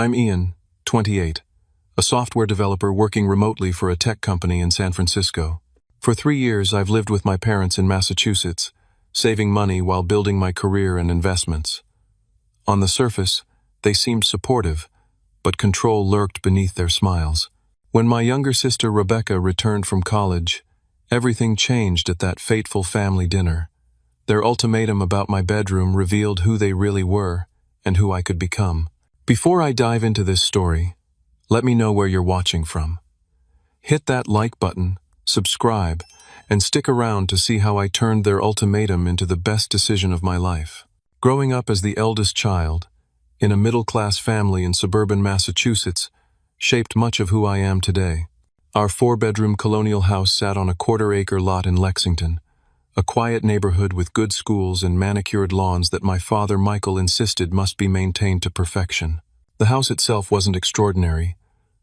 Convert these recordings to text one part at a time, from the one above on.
I'm Ian, 28, a software developer working remotely for a tech company in San Francisco. For 3 years, I've lived with my parents in Massachusetts, saving money while building my career and investments. On the surface, they seemed supportive, but control lurked beneath their smiles. When my younger sister Rebecca returned from college, everything changed at that fateful family dinner. Their ultimatum about my bedroom revealed who they really were and who I could become. Before I dive into this story, let me know where you're watching from. Hit that like button, subscribe, and stick around to see how I turned their ultimatum into the best decision of my life. Growing up as the eldest child, in a middle-class family in suburban Massachusetts, shaped much of who I am today. Our 4-bedroom colonial house sat on a quarter-acre lot in Lexington, a quiet neighborhood with good schools and manicured lawns that my father Michael insisted must be maintained to perfection. The house itself wasn't extraordinary.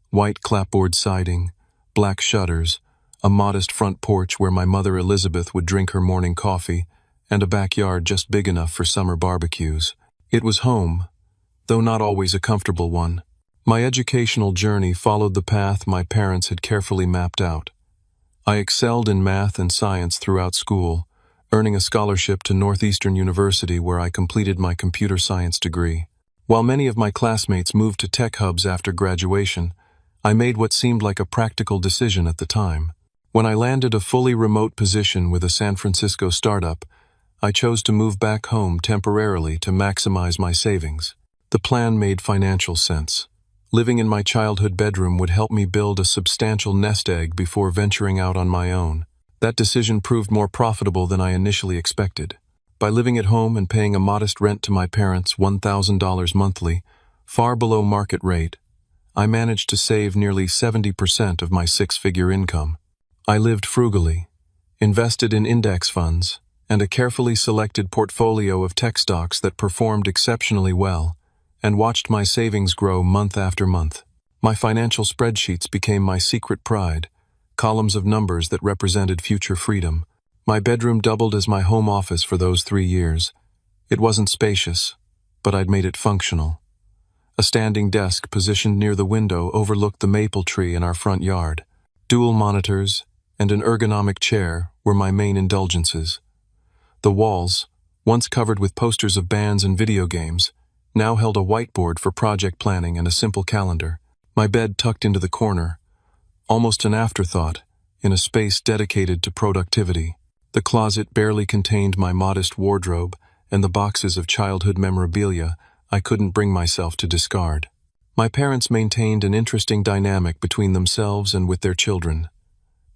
White clapboard siding, black shutters, a modest front porch where my mother Elizabeth would drink her morning coffee, and a backyard just big enough for summer barbecues. It was home, though not always a comfortable one. My educational journey followed the path my parents had carefully mapped out. I excelled in math and science throughout school, earning a scholarship to Northeastern University where I completed my computer science degree. While many of my classmates moved to tech hubs after graduation, I made what seemed like a practical decision at the time. When I landed a fully remote position with a San Francisco startup, I chose to move back home temporarily to maximize my savings. The plan made financial sense. Living in my childhood bedroom would help me build a substantial nest egg before venturing out on my own. That decision proved more profitable than I initially expected. By living at home and paying a modest rent to my parents, $1,000 monthly, far below market rate, I managed to save nearly 70% of my 6-figure income. I lived frugally, invested in index funds, and a carefully selected portfolio of tech stocks that performed exceptionally well, and watched my savings grow month after month. My financial spreadsheets became my secret pride, columns of numbers that represented future freedom. My bedroom doubled as my home office for those 3 years. It wasn't spacious, but I'd made it functional. A standing desk positioned near the window overlooked the maple tree in our front yard. Dual monitors and an ergonomic chair were my main indulgences. The walls, once covered with posters of bands and video games, now held a whiteboard for project planning and a simple calendar. My bed tucked into the corner, almost an afterthought, in a space dedicated to productivity. The closet barely contained my modest wardrobe and the boxes of childhood memorabilia I couldn't bring myself to discard. My parents maintained an interesting dynamic between themselves and with their children.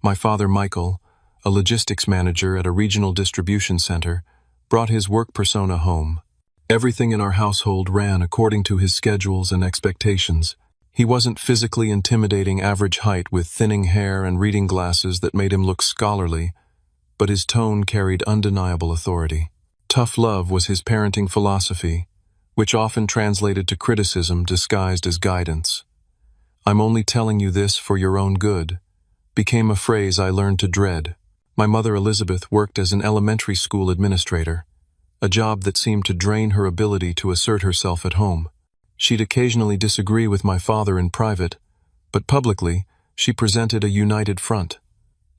My father Michael, a logistics manager at a regional distribution center, brought his work persona home. Everything in our household ran according to his schedules and expectations. He wasn't physically intimidating average height with thinning hair and reading glasses that made him look scholarly, but his tone carried undeniable authority. Tough love was his parenting philosophy, which often translated to criticism disguised as guidance. "I'm only telling you this for your own good," became a phrase I learned to dread. My mother Elizabeth worked as an elementary school administrator, a job that seemed to drain her ability to assert herself at home. She'd occasionally disagree with my father in private, but publicly, she presented a united front.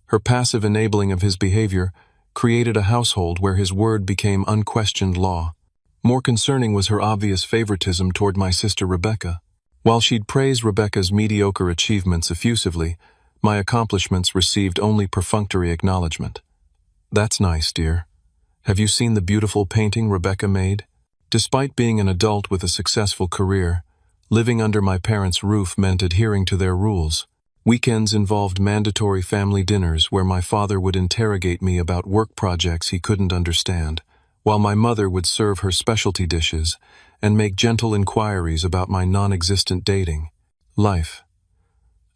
Her passive enabling of his behavior created a household where his word became unquestioned law. More concerning was her obvious favoritism toward my sister Rebecca. While she'd praised Rebecca's mediocre achievements effusively, my accomplishments received only perfunctory acknowledgement. "That's nice, dear. Have you seen the beautiful painting Rebecca made?" Despite being an adult with a successful career, living under my parents' roof meant adhering to their rules. Weekends involved mandatory family dinners where my father would interrogate me about work projects he couldn't understand, while my mother would serve her specialty dishes and make gentle inquiries about my non-existent dating life.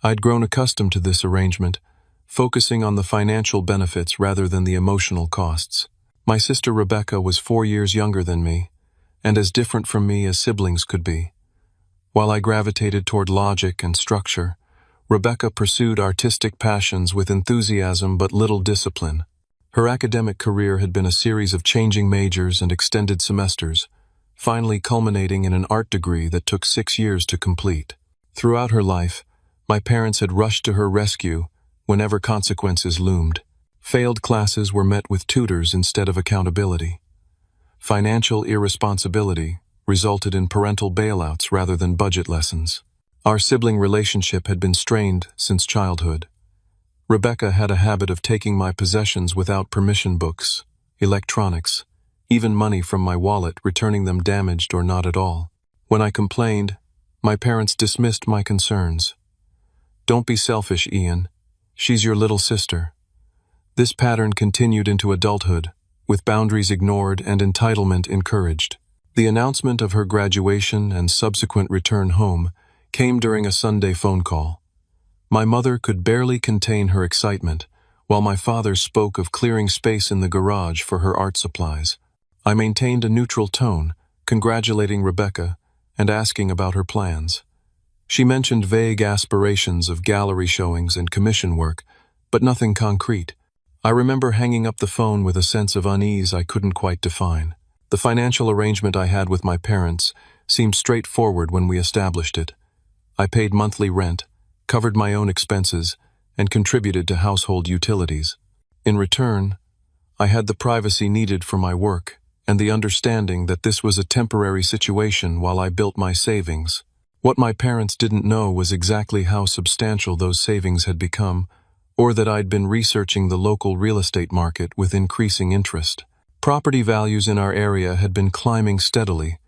I'd grown accustomed to this arrangement, focusing on the financial benefits rather than the emotional costs. My sister Rebecca was 4 years younger than me, and as different from me as siblings could be. While I gravitated toward logic and structure, Rebecca pursued artistic passions with enthusiasm but little discipline. Her academic career had been a series of changing majors and extended semesters, finally culminating in an art degree that took 6 years to complete. Throughout her life, my parents had rushed to her rescue whenever consequences loomed. Failed classes were met with tutors instead of accountability. Financial irresponsibility resulted in parental bailouts rather than budget lessons. Our sibling relationship had been strained since childhood. Rebecca had a habit of taking my possessions without permission: books, electronics, even money from my wallet, returning them damaged or not at all. When I complained, my parents dismissed my concerns. "Don't be selfish, Ian. She's your little sister." This pattern continued into adulthood, with boundaries ignored and entitlement encouraged. The announcement of her graduation and subsequent return home came during a Sunday phone call. My mother could barely contain her excitement, while my father spoke of clearing space in the garage for her art supplies. I maintained a neutral tone, congratulating Rebecca and asking about her plans. She mentioned vague aspirations of gallery showings and commission work, but nothing concrete. I remember hanging up the phone with a sense of unease I couldn't quite define. The financial arrangement I had with my parents seemed straightforward when we established it. I paid monthly rent, covered my own expenses, and contributed to household utilities. In return, I had the privacy needed for my work and the understanding that this was a temporary situation while I built my savings. What my parents didn't know was exactly how substantial those savings had become, or that I'd been researching the local real estate market with increasing interest. Property values in our area had been climbing steadily,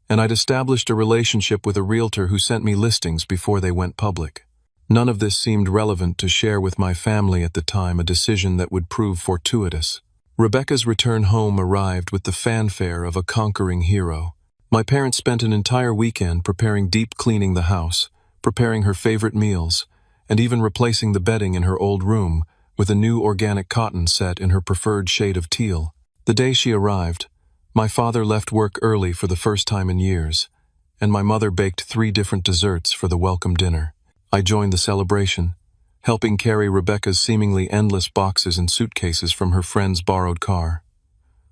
and I'd established a relationship with a realtor who sent me listings before they went public. None of this seemed relevant to share with my family at the time, a decision that would prove fortuitous. Rebecca's return home arrived with the fanfare of a conquering hero. My parents spent an entire weekend preparing deep cleaning the house, preparing her favorite meals, and even replacing the bedding in her old room with a new organic cotton set in her preferred shade of teal. The day she arrived, my father left work early for the first time in years, and my mother baked 3 different desserts for the welcome dinner. I joined the celebration, helping carry Rebecca's seemingly endless boxes and suitcases from her friend's borrowed car.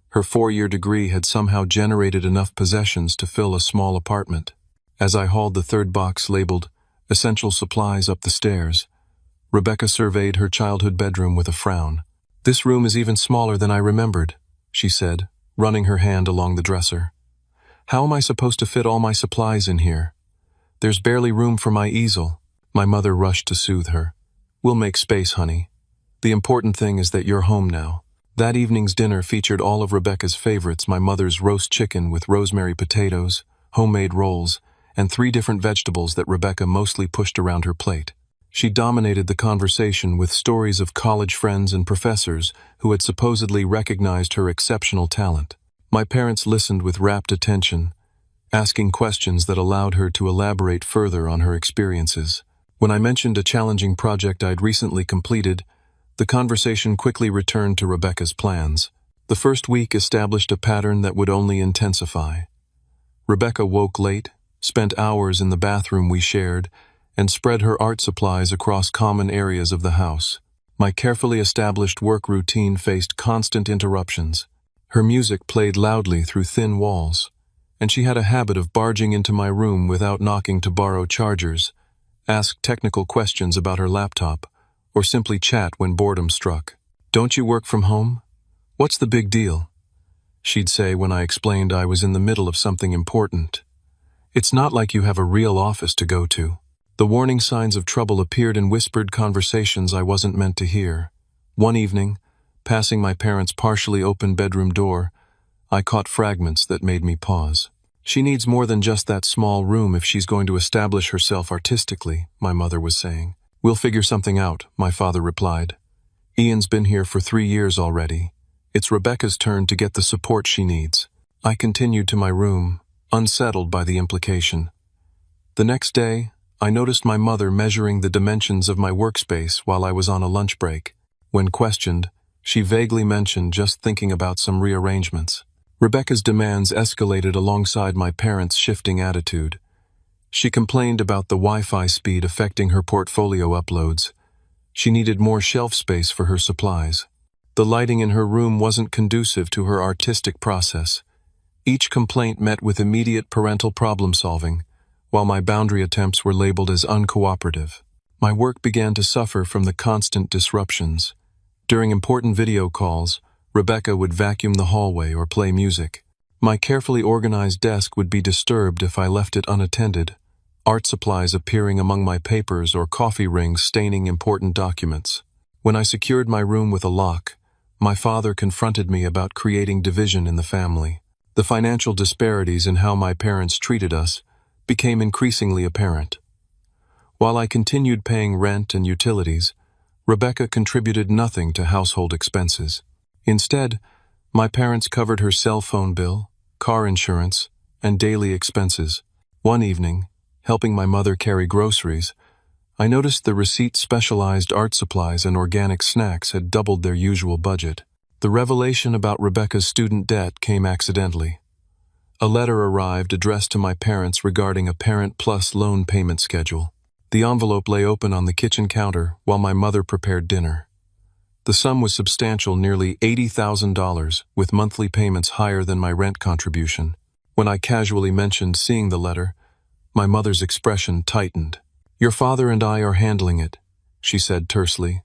Her 4-year degree had somehow generated enough possessions to fill a small apartment. As I hauled the 3rd box labeled "Essential Supplies" up the stairs, Rebecca surveyed her childhood bedroom with a frown. "This room is even smaller than I remembered," she said, running her hand along the dresser. "How am I supposed to fit all my supplies in here? There's barely room for my easel." My mother rushed to soothe her. "We'll make space, honey. The important thing is that you're home now." That evening's dinner featured all of Rebecca's favorites: my mother's roast chicken with rosemary potatoes, homemade rolls, and 3 different vegetables that Rebecca mostly pushed around her plate. She dominated the conversation with stories of college friends and professors who had supposedly recognized her exceptional talent. My parents listened with rapt attention, asking questions that allowed her to elaborate further on her experiences. When I mentioned a challenging project I'd recently completed, the conversation quickly returned to Rebecca's plans. The first week established a pattern that would only intensify. Rebecca woke late, spent hours in the bathroom we shared, and spread her art supplies across common areas of the house. My carefully established work routine faced constant interruptions. Her music played loudly through thin walls, and she had a habit of barging into my room without knocking to borrow chargers, ask technical questions about her laptop, or simply chat when boredom struck. "Don't you work from home? What's the big deal?" she'd say when I explained I was in the middle of something important. "It's not like you have a real office to go to." The warning signs of trouble appeared in whispered conversations I wasn't meant to hear. One evening, passing my parents' partially open bedroom door, I caught fragments that made me pause. "She needs more than just that small room if she's going to establish herself artistically," my mother was saying. "We'll figure something out," my father replied. "Ian's been here for 3 years already. It's Rebecca's turn to get the support she needs." I continued to my room, unsettled by the implication. The next day, I noticed my mother measuring the dimensions of my workspace while I was on a lunch break. When questioned, she vaguely mentioned just thinking about some rearrangements. Rebecca's demands escalated alongside my parents' shifting attitude. She complained about the Wi-Fi speed affecting her portfolio uploads. She needed more shelf space for her supplies. The lighting in her room wasn't conducive to her artistic process. Each complaint met with immediate parental problem-solving, while my boundary attempts were labeled as uncooperative. My work began to suffer from the constant disruptions. During important video calls, Rebecca would vacuum the hallway or play music. My carefully organized desk would be disturbed if I left it unattended, art supplies appearing among my papers or coffee rings staining important documents. When I secured my room with a lock, my father confronted me about creating division in the family. The financial disparities in how my parents treated us became increasingly apparent. While I continued paying rent and utilities, Rebecca contributed nothing to household expenses. Instead, my parents covered her cell phone bill, car insurance, and daily expenses. One evening, helping my mother carry groceries, I noticed the receipt specialized art supplies and organic snacks had doubled their usual budget. The revelation about Rebecca's student debt came accidentally. A letter arrived addressed to my parents regarding a Parent Plus loan payment schedule. The envelope lay open on the kitchen counter while my mother prepared dinner. The sum was substantial, nearly $80,000, with monthly payments higher than my rent contribution. When I casually mentioned seeing the letter, my mother's expression tightened. "Your father and I are handling it," she said tersely.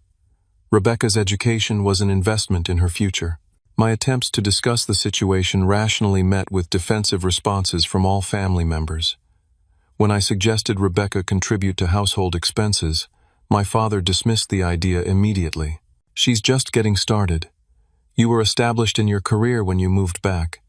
Rebecca's education was an investment in her future. My attempts to discuss the situation rationally met with defensive responses from all family members. When I suggested Rebecca contribute to household expenses, my father dismissed the idea immediately. "She's just getting started. You were established in your career when you moved back.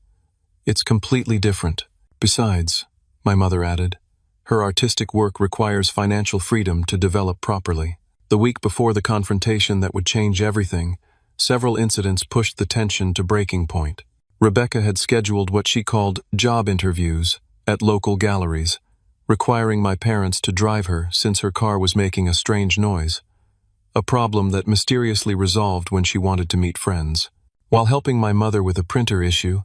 It's completely different. Besides," my mother added, "her artistic work requires financial freedom to develop properly." The week before the confrontation that would change everything, several incidents pushed the tension to breaking point. Rebecca had scheduled what she called job interviews at local galleries, requiring my parents to drive her since her car was making a strange noise, a problem that mysteriously resolved when she wanted to meet friends. While helping my mother with a printer issue,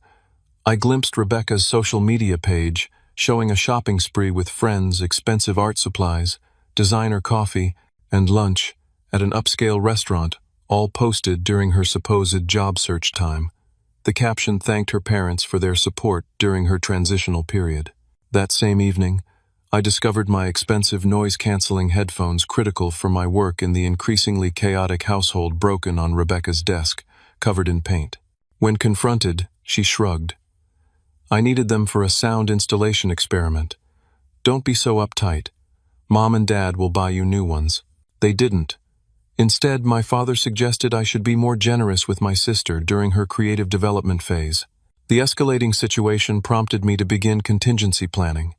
I glimpsed Rebecca's social media page showing a shopping spree with friends, expensive art supplies, designer coffee, and lunch at an upscale restaurant, all posted during her supposed job search time. The caption thanked her parents for their support during her transitional period. That same evening, I discovered my expensive noise-canceling headphones critical for my work in the increasingly chaotic household broken on Rebecca's desk, covered in paint. When confronted, she shrugged. "I needed them for a sound installation experiment. Don't be so uptight. Mom and Dad will buy you new ones." They didn't. Instead, my father suggested I should be more generous with my sister during her creative development phase. The escalating situation prompted me to begin contingency planning.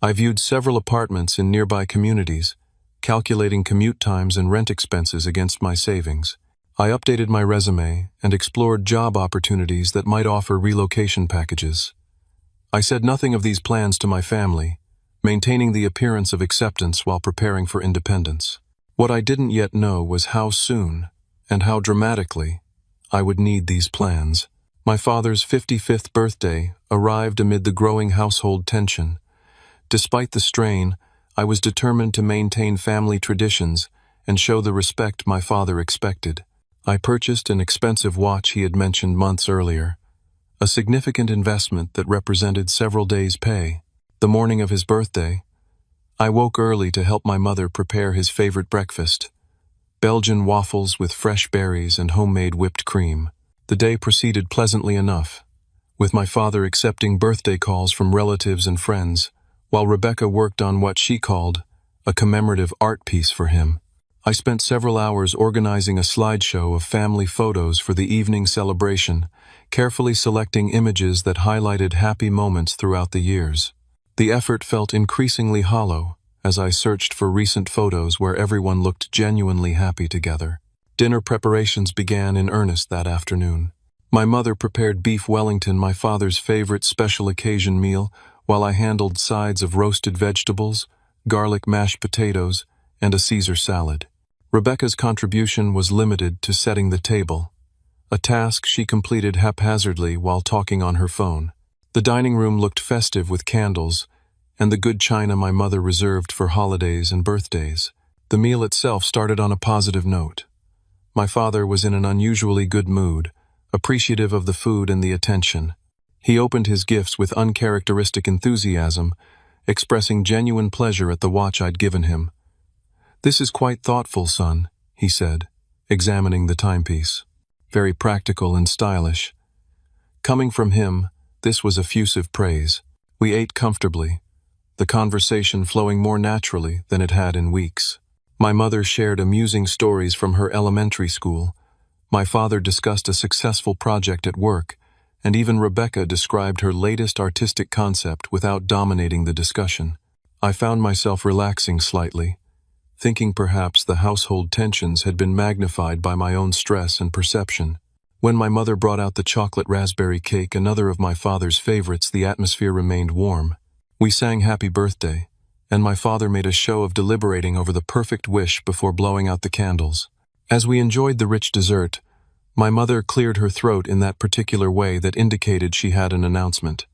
I viewed several apartments in nearby communities, calculating commute times and rent expenses against my savings. I updated my resume and explored job opportunities that might offer relocation packages. I said nothing of these plans to my family, maintaining the appearance of acceptance while preparing for independence. What I didn't yet know was how soon, and how dramatically, I would need these plans. My father's 55th birthday arrived amid the growing household tension. Despite the strain, I was determined to maintain family traditions and show the respect my father expected. I purchased an expensive watch he had mentioned months earlier, a significant investment that represented several days' pay. The morning of his birthday, I woke early to help my mother prepare his favorite breakfast, Belgian waffles with fresh berries and homemade whipped cream. The day proceeded pleasantly enough, with my father accepting birthday calls from relatives and friends, while Rebecca worked on what she called a commemorative art piece for him. I spent several hours organizing a slideshow of family photos for the evening celebration, carefully selecting images that highlighted happy moments throughout the years. The effort felt increasingly hollow as I searched for recent photos where everyone looked genuinely happy together. Dinner preparations began in earnest that afternoon. My mother prepared beef Wellington, my father's favorite special occasion meal, while I handled sides of roasted vegetables, garlic mashed potatoes, and a Caesar salad. Rebecca's contribution was limited to setting the table, a task she completed haphazardly while talking on her phone. The dining room looked festive with candles and the good china my mother reserved for holidays and birthdays. The meal itself started on a positive note. My father was in an unusually good mood, appreciative of the food and the attention. He opened his gifts with uncharacteristic enthusiasm, expressing genuine pleasure at the watch I'd given him. "This is quite thoughtful, son," he said, examining the timepiece. "Very practical and stylish." Coming from him, this was effusive praise. We ate comfortably, the conversation flowing more naturally than it had in weeks. My mother shared amusing stories from her elementary school. My father discussed a successful project at work, and even Rebecca described her latest artistic concept without dominating the discussion. I found myself relaxing slightly, thinking perhaps the household tensions had been magnified by my own stress and perception. When my mother brought out the chocolate raspberry cake, another of my father's favorites, the atmosphere remained warm. We sang Happy Birthday, and my father made a show of deliberating over the perfect wish before blowing out the candles. As we enjoyed the rich dessert, my mother cleared her throat in that particular way that indicated she had an announcement.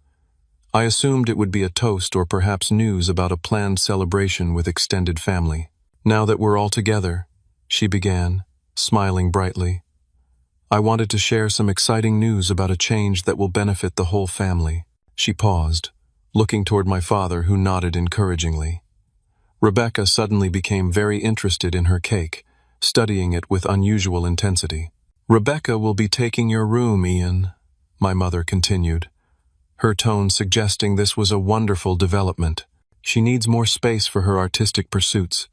I assumed it would be a toast or perhaps news about a planned celebration with extended family. "Now that we're all together," she began, smiling brightly, "I wanted to share some exciting news about a change that will benefit the whole family." She paused, looking toward my father, who nodded encouragingly. Rebecca suddenly became very interested in her cake, studying it with unusual intensity. "Rebecca will be taking your room, Ian," my mother continued, her tone suggesting this was a wonderful development. "She needs more space for her artistic pursuits,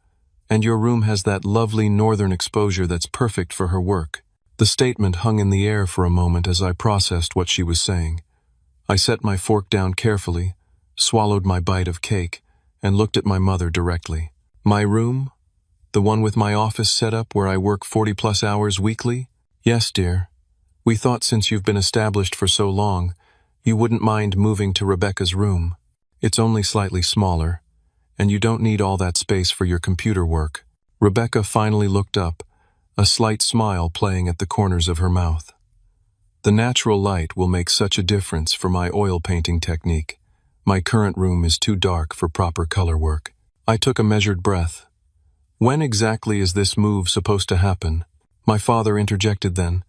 and your room has that lovely northern exposure that's perfect for her work." The statement hung in the air for a moment as I processed what she was saying. I set my fork down carefully, swallowed my bite of cake, and looked at my mother directly. "My room? The one with my office set up where I work 40+ hours weekly?" "Yes, dear. We thought since you've been established for so long, you wouldn't mind moving to Rebecca's room. It's only slightly smaller, and you don't need all that space for your computer work." Rebecca finally looked up, a slight smile playing at the corners of her mouth. "The natural light will make such a difference for my oil painting technique. My current room is too dark for proper color work." I took a measured breath. "When exactly is this move supposed to happen?" My father interjected then,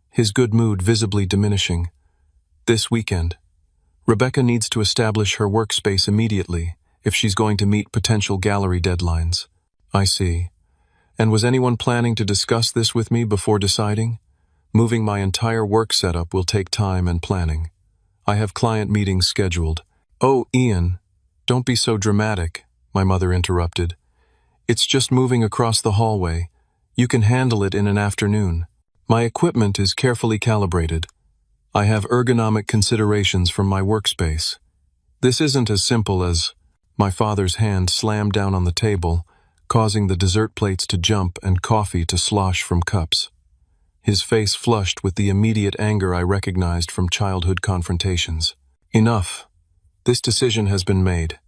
his good mood visibly diminishing. "This weekend. Rebecca needs to establish her workspace immediately if she's going to meet potential gallery deadlines." "I see. And was anyone planning to discuss this with me before deciding? Moving my entire work setup will take time and planning. I have client meetings scheduled." "Oh, Ian, don't be so dramatic," my mother interrupted. "It's just moving across the hallway. You can handle it in an afternoon. My equipment is carefully calibrated. I have ergonomic considerations from my workspace. This isn't as simple as—" My father's hand slammed down on the table, causing the dessert plates to jump and coffee to slosh from cups. His face flushed with the immediate anger I recognized from childhood confrontations. "Enough. This decision has been made.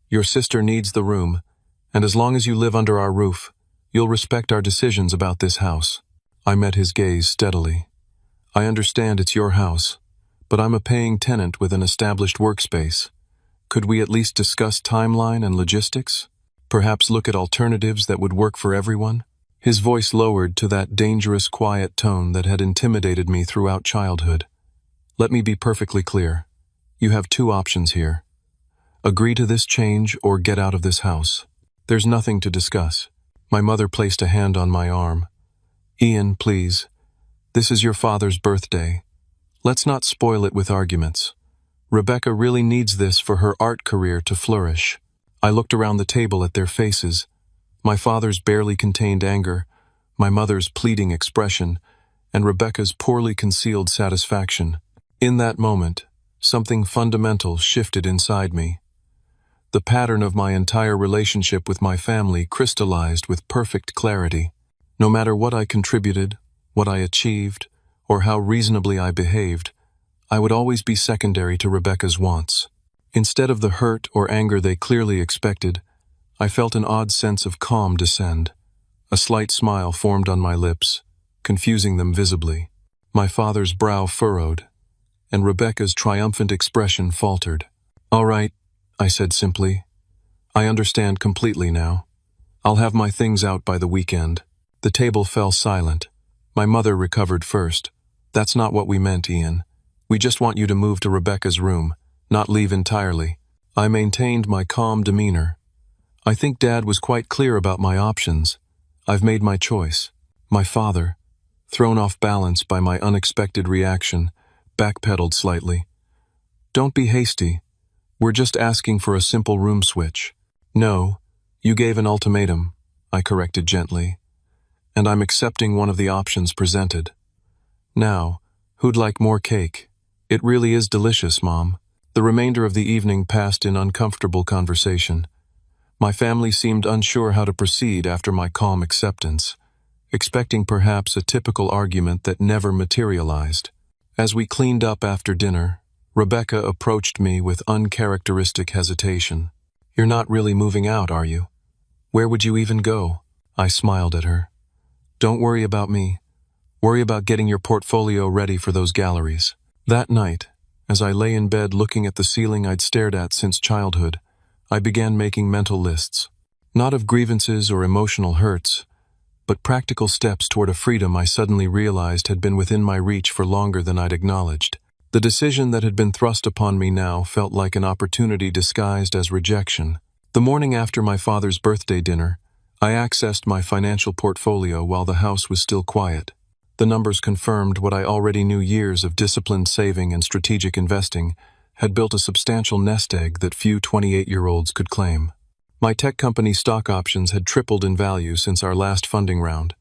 Your sister needs the room, and as long as you live under our roof, you'll respect our decisions about this house." I met his gaze steadily. "I understand it's your house, but I'm a paying tenant with an established workspace. Could we at least discuss timeline and logistics? Perhaps look at alternatives that would work for everyone?" His voice lowered to that dangerous, quiet tone that had intimidated me throughout childhood. "Let me be perfectly clear. You have two options here. Agree to this change or get out of this house. There's nothing to discuss." My mother placed a hand on my arm. "Ian, please. This is your father's birthday. Let's not spoil it with arguments. Rebecca really needs this for her art career to flourish." I looked around the table at their faces. My father's barely contained anger, my mother's pleading expression, and Rebecca's poorly concealed satisfaction. In that moment, something fundamental shifted inside me. The pattern of my entire relationship with my family crystallized with perfect clarity. No matter what I contributed, what I achieved, or how reasonably I behaved, I would always be secondary to Rebecca's wants. Instead of the hurt or anger they clearly expected, I felt an odd sense of calm descend. A slight smile formed on my lips, confusing them visibly. My father's brow furrowed, and Rebecca's triumphant expression faltered. "All right," I said simply. "I understand completely now. I'll have my things out by the weekend." The table fell silent. My mother recovered first. "That's not what we meant, Ian. We just want you to move to Rebecca's room, not leave entirely." I maintained my calm demeanor. I think Dad was quite clear about my options. I've made my choice. My father, thrown off balance by my unexpected reaction, backpedaled slightly. "Don't be hasty. We're just asking for a simple room switch." "No, you gave an ultimatum," I corrected gently, "and I'm accepting one of the options presented. Now, who'd like more cake? It really is delicious, Mom." The remainder of the evening passed in uncomfortable conversation. My family seemed unsure how to proceed after my calm acceptance, expecting perhaps a typical argument that never materialized. As we cleaned up after dinner, Rebecca approached me with uncharacteristic hesitation. "You're not really moving out, are you? Where would you even go?" I smiled at her. "Don't worry about me. Worry about getting your portfolio ready for those galleries." That night, as I lay in bed looking at the ceiling I'd stared at since childhood, I began making mental lists. Not of grievances or emotional hurts, but practical steps toward a freedom I suddenly realized had been within my reach for longer than I'd acknowledged. The decision that had been thrust upon me now felt like an opportunity disguised as rejection. The morning after my father's birthday dinner, I accessed my financial portfolio while the house was still quiet. The numbers confirmed what I already knew. Years of disciplined saving and strategic investing had built a substantial nest egg that few 28-year-olds could claim. My tech company stock options had tripled in value since our last funding round.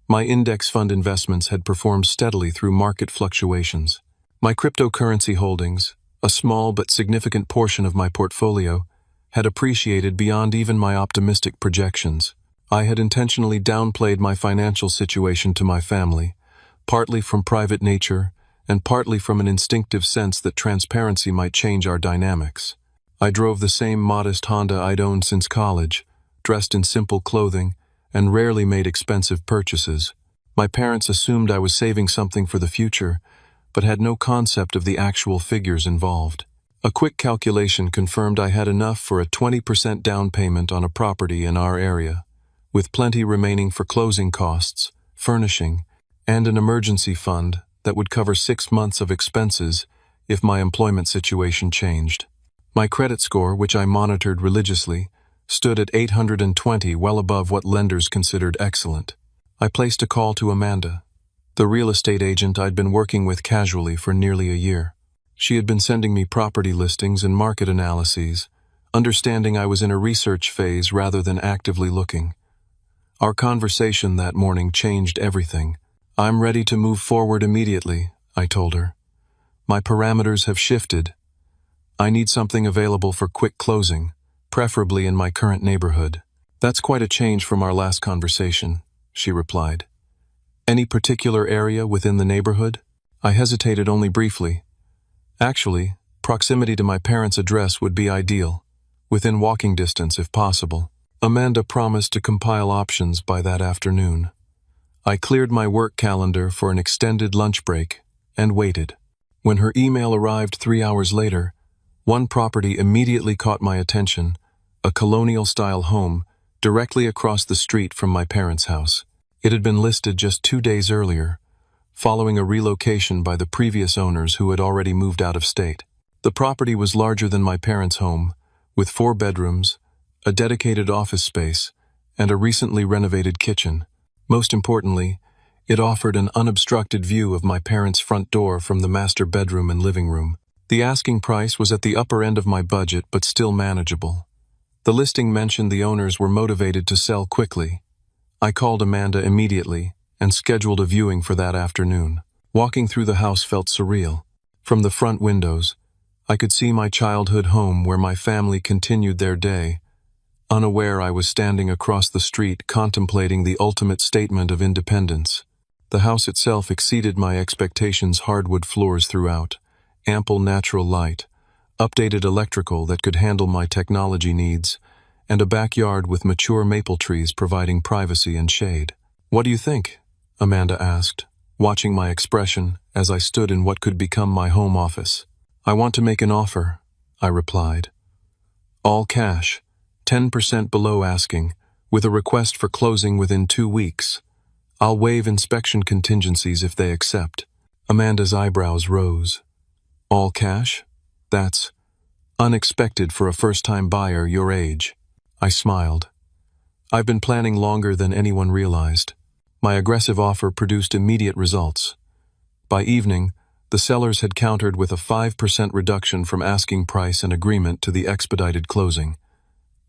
My index fund investments had performed steadily through market fluctuations. My cryptocurrency holdings, a small but significant portion of my portfolio, had appreciated beyond even my optimistic projections. I had intentionally downplayed my financial situation to my family, partly from private nature and partly from an instinctive sense that transparency might change our dynamics. I drove the same modest Honda I'd owned since college, dressed in simple clothing, and rarely made expensive purchases. My parents assumed I was saving something for the future, but had no concept of the actual figures involved. A quick calculation confirmed I had enough for a 20% down payment on a property in our area, with plenty remaining for closing costs, furnishing, and an emergency fund that would cover 6 months of expenses if my employment situation changed. My credit score, which I monitored religiously, stood at 820, well above what lenders considered excellent. I placed a call to Amanda, the real estate agent I'd been working with casually for nearly a year. She had been sending me property listings and market analyses, understanding I was in a research phase rather than actively looking. Our conversation that morning changed everything. "I'm ready to move forward immediately," I told her. "My parameters have shifted. I need something available for quick closing, preferably in my current neighborhood." "That's quite a change from our last conversation," she replied. "Any particular area within the neighborhood?" I hesitated only briefly. Actually, proximity to my parents' address would be ideal, within walking distance if possible. Amanda promised to compile options by that afternoon. I cleared my work calendar for an extended lunch break and waited. When her email arrived 3 hours later, one property immediately caught my attention, a colonial-style home directly across the street from my parents' house. It had been listed just 2 days earlier, following a relocation by the previous owners who had already moved out of state. The property was larger than my parents' home, with 4 bedrooms, a dedicated office space, and a recently renovated kitchen. Most importantly, it offered an unobstructed view of my parents' front door from the master bedroom and living room. The asking price was at the upper end of my budget but still manageable. The listing mentioned the owners were motivated to sell quickly. I called Amanda immediately and scheduled a viewing for that afternoon. Walking through the house felt surreal. From the front windows, I could see my childhood home where my family continued their day, unaware I was standing across the street contemplating the ultimate statement of independence. The house itself exceeded my expectations. Hardwood floors throughout, ample natural light, updated electrical that could handle my technology needs, and a backyard with mature maple trees providing privacy and shade. "What do you think?" Amanda asked, watching my expression as I stood in what could become my home office. "I want to make an offer," I replied. "All cash, 10% below asking, with a request for closing within 2 weeks. I'll waive inspection contingencies if they accept." Amanda's eyebrows rose. All cash? That's unexpected for a first-time buyer your age. I smiled. I've been planning longer than anyone realized. My aggressive offer produced immediate results. By evening, the sellers had countered with a 5% reduction from asking price and agreement to the expedited closing.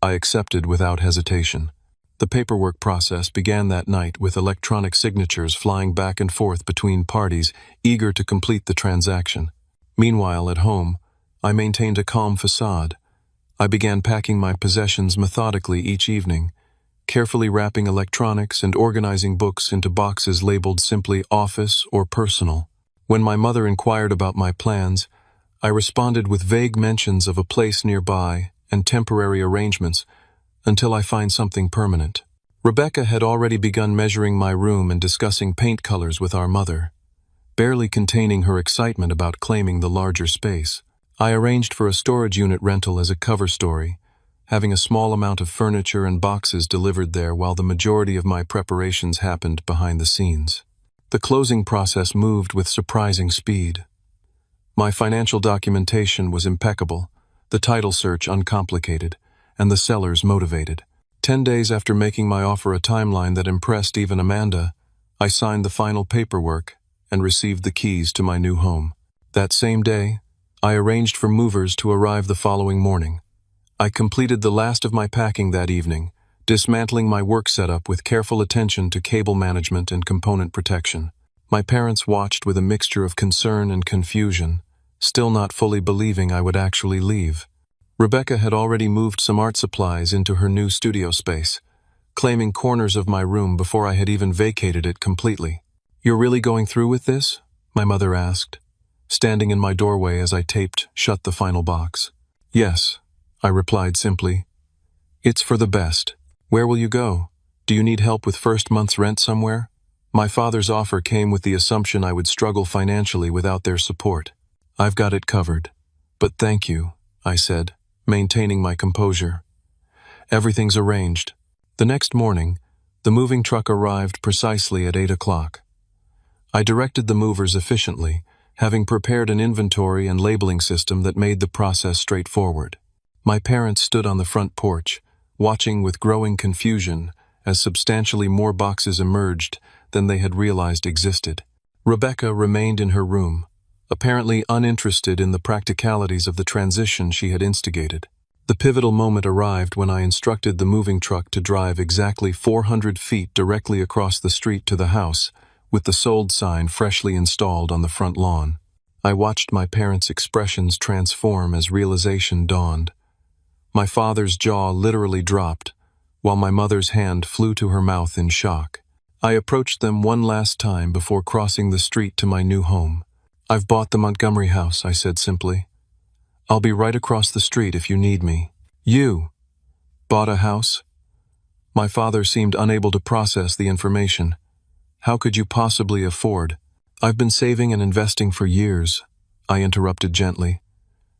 I accepted without hesitation. The paperwork process began that night with electronic signatures flying back and forth between parties eager to complete the transaction. Meanwhile, at home, I maintained a calm facade. I began packing my possessions methodically each evening, carefully wrapping electronics and organizing books into boxes labeled simply office or personal. When my mother inquired about my plans, I responded with vague mentions of a place nearby and temporary arrangements until I find something permanent. Rebecca had already begun measuring my room and discussing paint colors with our mother, barely containing her excitement about claiming the larger space. I arranged for a storage unit rental as a cover story, having a small amount of furniture and boxes delivered there while the majority of my preparations happened behind the scenes. The closing process moved with surprising speed. My financial documentation was impeccable, the title search uncomplicated, and the sellers motivated. 10 days after making my offer a timeline that impressed even Amanda, I signed the final paperwork and received the keys to my new home. That same day, I arranged for movers to arrive the following morning. I completed the last of my packing that evening, dismantling my work setup with careful attention to cable management and component protection. My parents watched with a mixture of concern and confusion, still not fully believing I would actually leave. Rebecca had already moved some art supplies into her new studio space, claiming corners of my room before I had even vacated it completely. "You're really going through with this?" my mother asked, standing in my doorway as I taped shut the final box. "Yes," I replied simply. "It's for the best. Where will you go? Do you need help with first month's rent somewhere?" My father's offer came with the assumption I would struggle financially without their support. "I've got it covered. But thank you," I said, maintaining my composure. "Everything's arranged." The next morning, the moving truck arrived precisely at 8 o'clock. I directed the movers efficiently, having prepared an inventory and labeling system that made the process straightforward. My parents stood on the front porch, watching with growing confusion as substantially more boxes emerged than they had realized existed. Rebecca remained in her room, apparently uninterested in the practicalities of the transition she had instigated. The pivotal moment arrived when I instructed the moving truck to drive exactly 400 feet directly across the street to the house, with the sold sign freshly installed on the front lawn. I watched my parents' expressions transform as realization dawned. My father's jaw literally dropped, while my mother's hand flew to her mouth in shock. I approached them one last time before crossing the street to my new home. "I've bought the Montgomery house," I said simply. "I'll be right across the street if you need me." "You bought a house?" My father seemed unable to process the information. "How could you possibly afford?" "I've been saving and investing for years," I interrupted gently.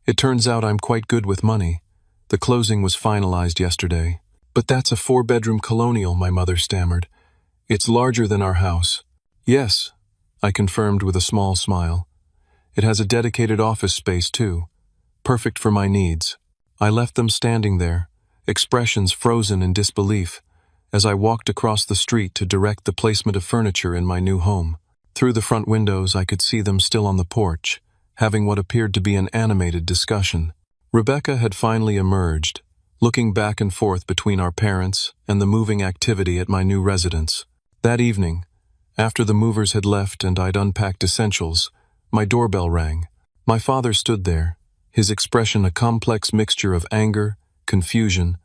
"It turns out I'm quite good with money. The closing was finalized yesterday." "But that's a 4-bedroom colonial," my mother stammered. "It's larger than our house." "Yes," I confirmed with a small smile. "It has a dedicated office space too, perfect for my needs." I left them standing there, expressions frozen in disbelief, as I walked across the street to direct the placement of furniture in my new home. Through the front windows I could see them still on the porch, having what appeared to be an animated discussion. Rebecca had finally emerged, looking back and forth between our parents and the moving activity at my new residence. That evening, after the movers had left and I'd unpacked essentials, my doorbell rang. My father stood there, his expression a complex mixture of anger, confusion,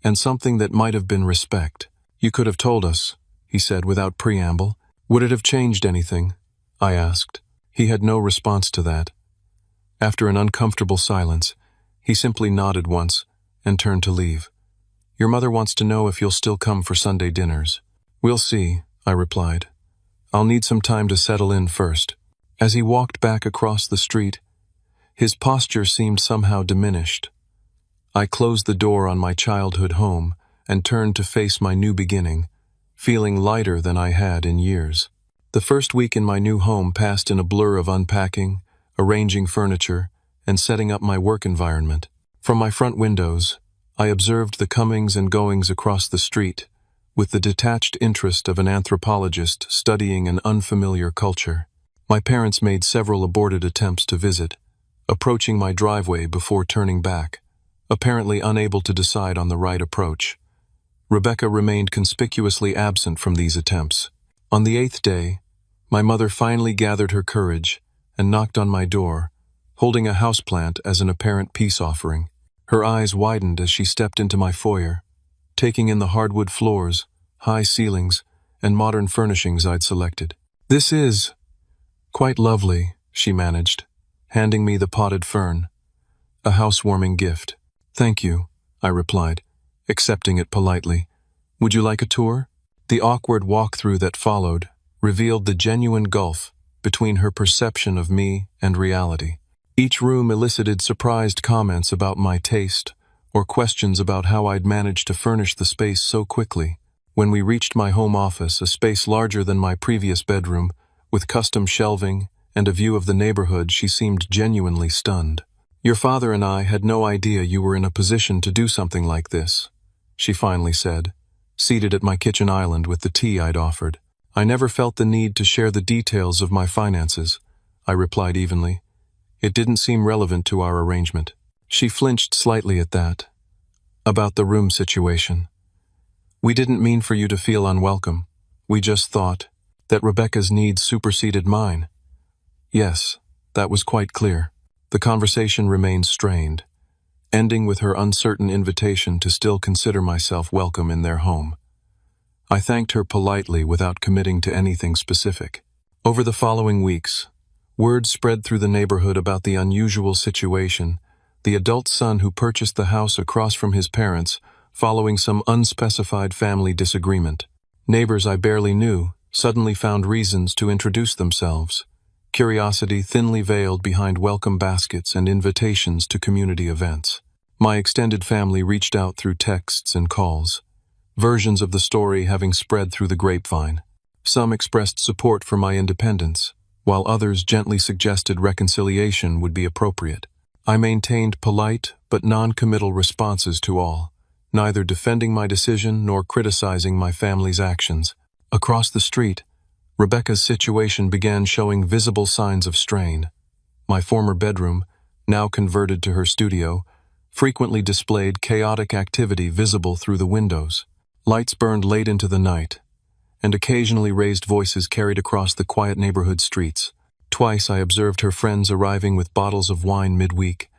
and something that might have been respect. "You could have told us," he said without preamble. "Would it have changed anything?" I asked. He had no response to that. After an uncomfortable silence, he simply nodded once and turned to leave. "Your mother wants to know if you'll still come for Sunday dinners." "We'll see," I replied. "I'll need some time to settle in first." As he walked back across the street, his posture seemed somehow diminished. I closed the door on my childhood home and turned to face my new beginning, feeling lighter than I had in years. The first week in my new home passed in a blur of unpacking, arranging furniture, and setting up my work environment. From my front windows, I observed the comings and goings across the street, with the detached interest of an anthropologist studying an unfamiliar culture. My parents made several aborted attempts to visit, approaching my driveway before turning back, apparently unable to decide on the right approach. Rebecca remained conspicuously absent from these attempts. On the 8th day, my mother finally gathered her courage and knocked on my door, holding a houseplant as an apparent peace offering. Her eyes widened as she stepped into my foyer, taking in the hardwood floors, high ceilings, and modern furnishings I'd selected. "This is quite lovely," she managed, handing me the potted fern, a housewarming gift. "Thank you," I replied, accepting it politely. "Would you like a tour?" The awkward walkthrough that followed revealed the genuine gulf between her perception of me and reality. Each room elicited surprised comments about my taste or questions about how I'd managed to furnish the space so quickly. When we reached my home office, a space larger than my previous bedroom, with custom shelving and a view of the neighborhood, she seemed genuinely stunned. "Your father and I had no idea you were in a position to do something like this," she finally said, seated at my kitchen island with the tea I'd offered. "I never felt the need to share the details of my finances," I replied evenly. "It didn't seem relevant to our arrangement." She flinched slightly at that. "About the room situation. We didn't mean for you to feel unwelcome. We just thought that Rebecca's needs superseded mine." Yes, that was quite clear. The conversation remained strained, ending with her uncertain invitation to still consider myself welcome in their home. I thanked her politely without committing to anything specific. Over the following weeks, word spread through the neighborhood about the unusual situation, the adult son who purchased the house across from his parents following some unspecified family disagreement. Neighbors I barely knew suddenly found reasons to introduce themselves, curiosity thinly veiled behind welcome baskets and invitations to community events. My extended family reached out through texts and calls, versions of the story having spread through the grapevine. Some expressed support for my independence, while others gently suggested reconciliation would be appropriate. I maintained polite but non-committal responses to all, neither defending my decision nor criticizing my family's actions. Across the street, Rebecca's situation began showing visible signs of strain. My former bedroom, now converted to her studio, frequently displayed chaotic activity visible through the windows. Lights burned late into the night, and occasionally raised voices carried across the quiet neighborhood streets. Twice I observed her friends arriving with bottles of wine midweek,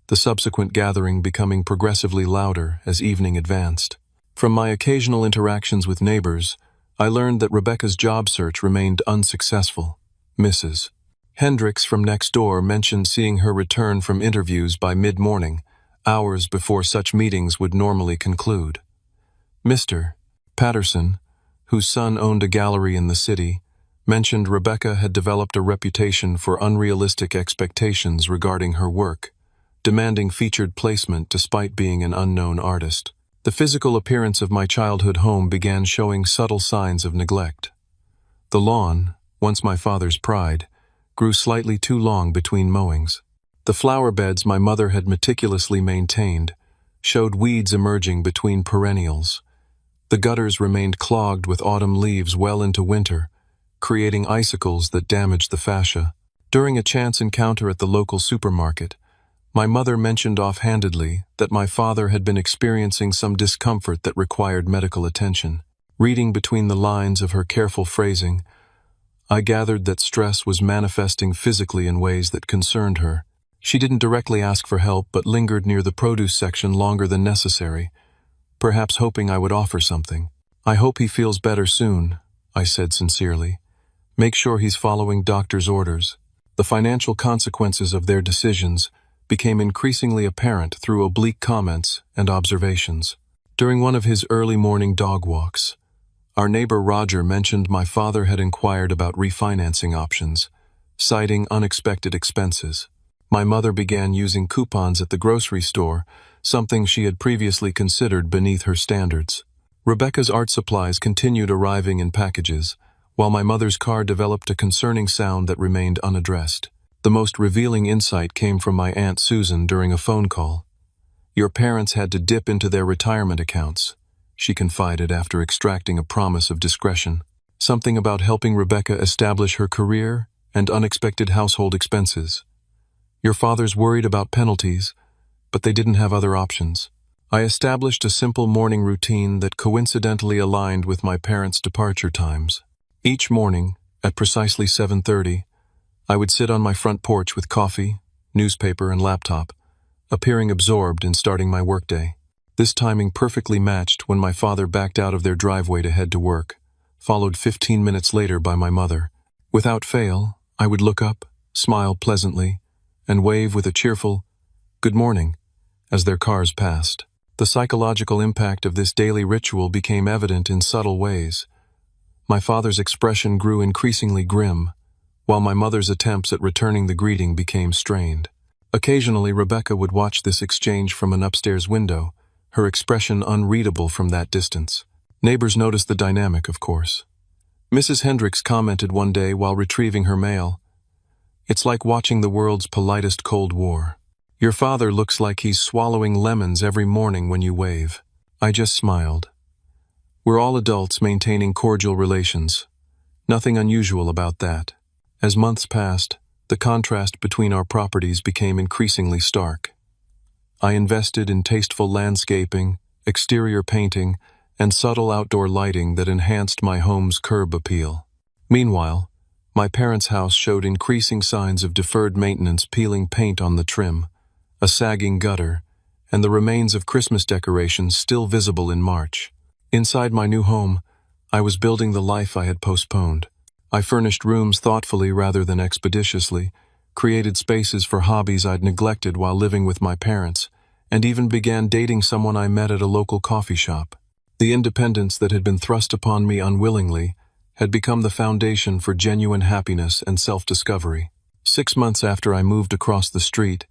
the subsequent gathering becoming progressively louder as evening advanced. From my occasional interactions with neighbors, I learned that Rebecca's job search remained unsuccessful. Mrs. Hendricks from next door mentioned seeing her return from interviews by mid-morning, hours before such meetings would normally conclude. Mr. Patterson, whose son owned a gallery in the city, mentioned Rebecca had developed a reputation for unrealistic expectations regarding her work, demanding featured placement despite being an unknown artist. The physical appearance of my childhood home began showing subtle signs of neglect. The lawn, once my father's pride, grew slightly too long between mowings. The flower beds my mother had meticulously maintained showed weeds emerging between perennials. The gutters remained clogged with autumn leaves well into winter, creating icicles that damaged the fascia. During a chance encounter at the local supermarket, my mother mentioned offhandedly that my father had been experiencing some discomfort that required medical attention. Reading between the lines of her careful phrasing, I gathered that stress was manifesting physically in ways that concerned her. She didn't directly ask for help but lingered near the produce section longer than necessary, perhaps hoping I would offer something. "I hope he feels better soon," I said sincerely. "Make sure he's following doctor's orders." The financial consequences of their decisions became increasingly apparent through oblique comments and observations. During one of his early morning dog walks, our neighbor Roger mentioned my father had inquired about refinancing options, citing unexpected expenses. My mother began using coupons at the grocery store, something she had previously considered beneath her standards. Rebecca's art supplies continued arriving in packages, while my mother's car developed a concerning sound that remained unaddressed. The most revealing insight came from my Aunt Susan during a phone call. "Your parents had to dip into their retirement accounts," she confided after extracting a promise of discretion. "Something about helping Rebecca establish her career and unexpected household expenses. Your father's worried about penalties, but they didn't have other options." I established a simple morning routine that coincidentally aligned with my parents' departure times. Each morning, at precisely 7:30, I would sit on my front porch with coffee, newspaper, and laptop, appearing absorbed in starting my workday. This timing perfectly matched when my father backed out of their driveway to head to work, followed 15 minutes later by my mother. Without fail, I would look up, smile pleasantly, and wave with a cheerful, "Good morning," as their cars passed. The psychological impact of this daily ritual became evident in subtle ways. My father's expression grew increasingly grim, while my mother's attempts at returning the greeting became strained. Occasionally, Rebecca would watch this exchange from an upstairs window, her expression unreadable from that distance. Neighbors noticed the dynamic, of course. Mrs. Hendricks commented one day while retrieving her mail, "It's like watching the world's politest Cold War. Your father looks like he's swallowing lemons every morning when you wave." I just smiled. We're all adults maintaining cordial relations. Nothing unusual about that. As months passed, the contrast between our properties became increasingly stark. I invested in tasteful landscaping, exterior painting, and subtle outdoor lighting that enhanced my home's curb appeal. Meanwhile, my parents' house showed increasing signs of deferred maintenance, peeling paint on the trim, a sagging gutter, and the remains of Christmas decorations still visible in March. Inside my new home, I was building the life I had postponed. I furnished rooms thoughtfully rather than expeditiously, created spaces for hobbies I'd neglected while living with my parents, and even began dating someone I met at a local coffee shop. The independence that had been thrust upon me unwillingly had become the foundation for genuine happiness and self-discovery. 6 months after I moved across the street,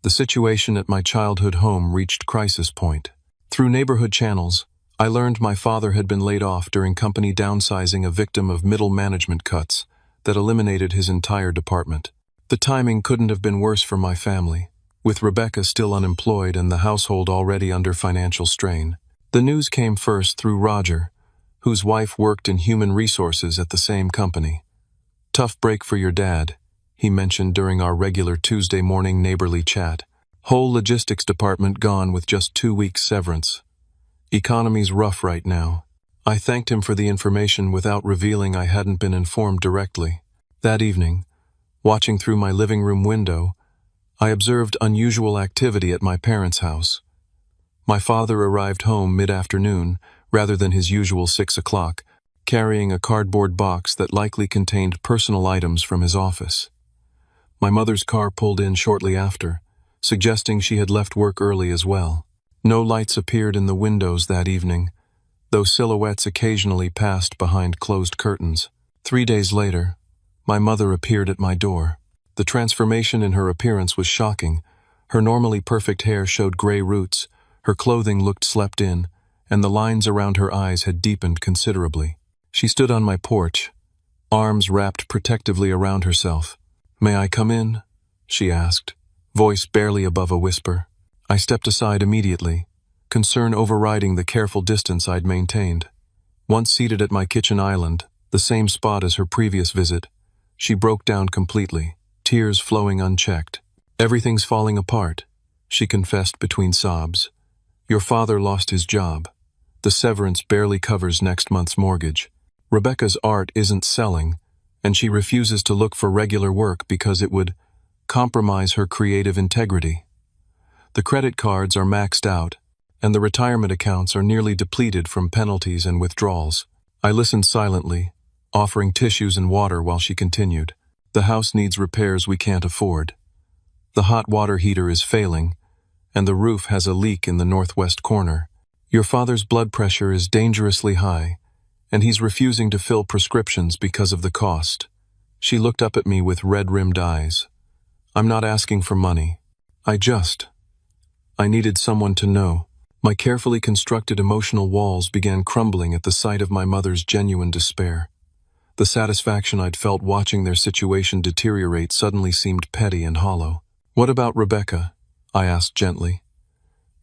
the situation at my childhood home reached crisis point. Through neighborhood channels, I learned my father had been laid off during company downsizing, a victim of middle management cuts that eliminated his entire department. The timing couldn't have been worse for my family, with Rebecca still unemployed and the household already under financial strain. The news came first through Roger, whose wife worked in human resources at the same company. "Tough break for your dad," he mentioned during our regular Tuesday morning neighborly chat. "Whole logistics department gone with just 2 weeks severance. Economy's rough right now." I thanked him for the information without revealing I hadn't been informed directly. That evening, watching through my living room window, I observed unusual activity at my parents' house. My father arrived home mid-afternoon, rather than his usual 6 o'clock, carrying a cardboard box that likely contained personal items from his office. My mother's car pulled in shortly after, suggesting she had left work early as well. No lights appeared in the windows that evening, though silhouettes occasionally passed behind closed curtains. 3 days later, my mother appeared at my door. The transformation in her appearance was shocking. Her normally perfect hair showed gray roots, her clothing looked slept in, and the lines around her eyes had deepened considerably. She stood on my porch, arms wrapped protectively around herself. "May I come in?" she asked, voice barely above a whisper. I stepped aside immediately, concern overriding the careful distance I'd maintained. Once seated at my kitchen island, the same spot as her previous visit, she broke down completely, tears flowing unchecked. "Everything's falling apart," she confessed between sobs. "Your father lost his job. The severance barely covers next month's mortgage. Rebecca's art isn't selling, and she refuses to look for regular work because it would compromise her creative integrity. The credit cards are maxed out, and the retirement accounts are nearly depleted from penalties and withdrawals." I listened silently, offering tissues and water while she continued. "The house needs repairs we can't afford. The hot water heater is failing, and the roof has a leak in the northwest corner. Your father's blood pressure is dangerously high, and he's refusing to fill prescriptions because of the cost." She looked up at me with red-rimmed eyes. "I'm not asking for money. I needed someone to know." My carefully constructed emotional walls began crumbling at the sight of my mother's genuine despair. The satisfaction I'd felt watching their situation deteriorate suddenly seemed petty and hollow. "What about Rebecca?" I asked gently.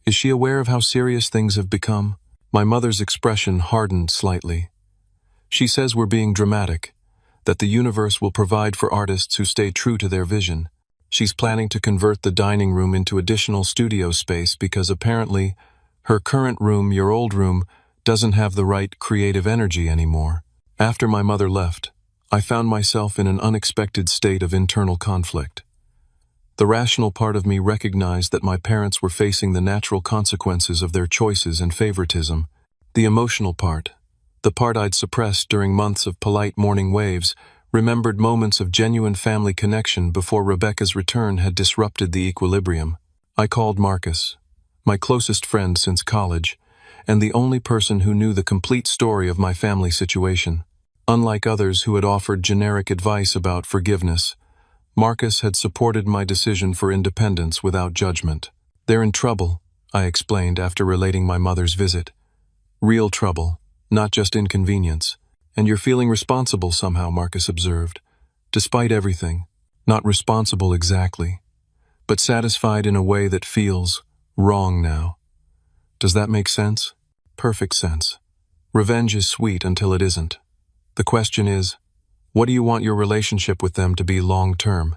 "Is she aware of how serious things have become?" My mother's expression hardened slightly. "She says we're being dramatic, that the universe will provide for artists who stay true to their vision. She's planning to convert the dining room into additional studio space because apparently her current room, your old room, doesn't have the right creative energy anymore." After my mother left, I found myself in an unexpected state of internal conflict. The rational part of me recognized that my parents were facing the natural consequences of their choices and favoritism. The emotional part, the part I'd suppressed during months of polite morning waves, remembered moments of genuine family connection before Rebecca's return had disrupted the equilibrium. I called Marcus, my closest friend since college, and the only person who knew the complete story of my family situation. Unlike others who had offered generic advice about forgiveness, Marcus had supported my decision for independence without judgment. "They're in trouble," I explained after relating my mother's visit. "Real trouble, not just inconvenience. And you're feeling responsible somehow," Marcus observed. "Despite everything, not responsible exactly, but satisfied in a way that feels wrong now. Does that make sense?" "Perfect sense. Revenge is sweet until it isn't. The question is, what do you want your relationship with them to be long-term?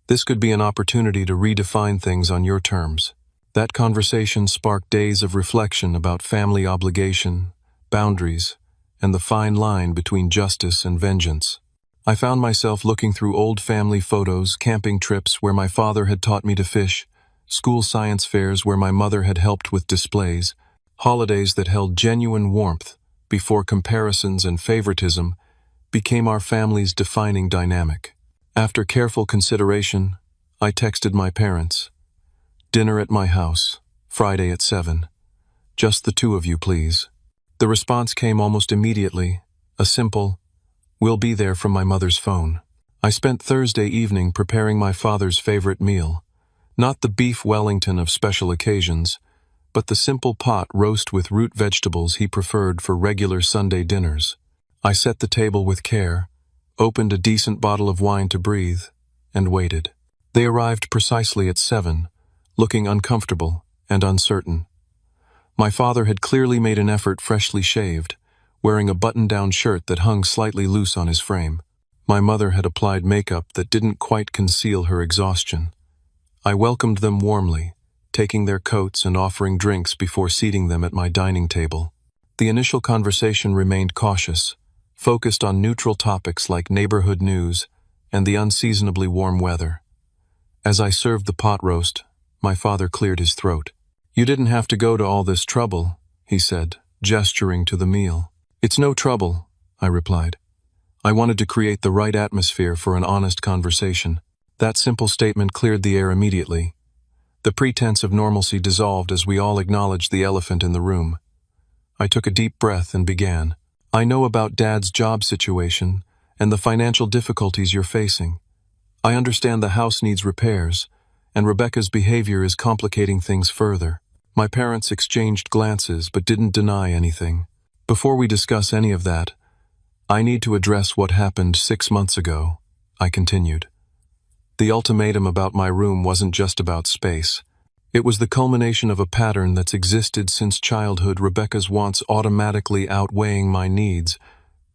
This could be an opportunity to redefine things on your terms." That conversation sparked days of reflection about family obligation, boundaries, and the fine line between justice and vengeance. I found myself looking through old family photos, camping trips where my father had taught me to fish, school science fairs where my mother had helped with displays, holidays that held genuine warmth before comparisons and favoritism became our family's defining dynamic. After careful consideration, I texted my parents. "Dinner at my house, Friday at 7. Just the two of you, please." The response came almost immediately, a simple, "We'll be there," from my mother's phone. I spent Thursday evening preparing my father's favorite meal. Not the beef Wellington of special occasions, but the simple pot roast with root vegetables he preferred for regular Sunday dinners. I set the table with care, opened a decent bottle of wine to breathe, and waited. They arrived precisely at 7, looking uncomfortable and uncertain. My father had clearly made an effort, freshly shaved, wearing a button-down shirt that hung slightly loose on his frame. My mother had applied makeup that didn't quite conceal her exhaustion. I welcomed them warmly, taking their coats and offering drinks before seating them at my dining table. The initial conversation remained cautious, focused on neutral topics like neighborhood news and the unseasonably warm weather. As I served the pot roast, my father cleared his throat. "You didn't have to go to all this trouble," he said, gesturing to the meal. "It's no trouble," I replied. I wanted to create the right atmosphere for an honest conversation. That simple statement cleared the air immediately. The pretense of normalcy dissolved as we all acknowledged the elephant in the room. I took a deep breath and began. "I know about Dad's job situation and the financial difficulties you're facing. I understand the house needs repairs, and Rebecca's behavior is complicating things further." My parents exchanged glances but didn't deny anything. "Before we discuss any of that, I need to address what happened 6 months ago," I continued. The ultimatum about my room wasn't just about space. It was the culmination of a pattern that's existed since childhood, Rebecca's wants automatically outweighing my needs,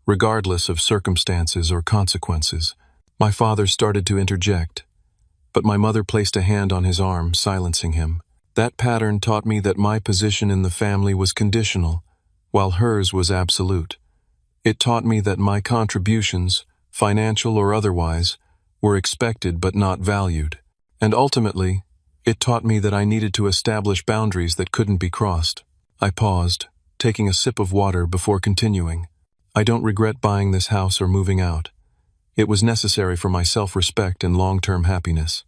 regardless of circumstances or consequences. My father started to interject, but my mother placed a hand on his arm, silencing him. That pattern taught me that my position in the family was conditional, while hers was absolute. It taught me that my contributions, financial or otherwise, were expected but not valued. And ultimately, it taught me that I needed to establish boundaries that couldn't be crossed. I paused, taking a sip of water before continuing. "I don't regret buying this house or moving out. It was necessary for my self-respect and long-term happiness.